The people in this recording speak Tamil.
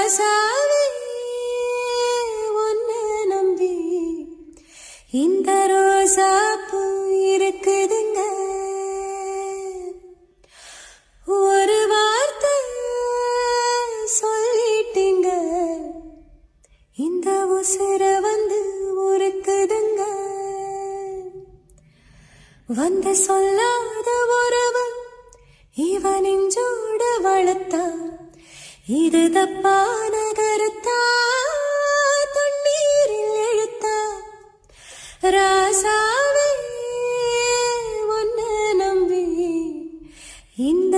ராசாவே ஒன்னு நம்பி இந்த ரோசா பூ இருக்குதுங்க. ஒரு வார்த்தை சொல்லிட்டீங்க, இந்த உசுர வந்து உருக்குதுங்க. வந்து சொல்லாத உறவு இவனிஞ்சோட வளர்த்தா, இது தப்பான கருத்தா தண்ணீரில் எழுத்தா. ராசாவே ஒன்னு நம்பி இந்த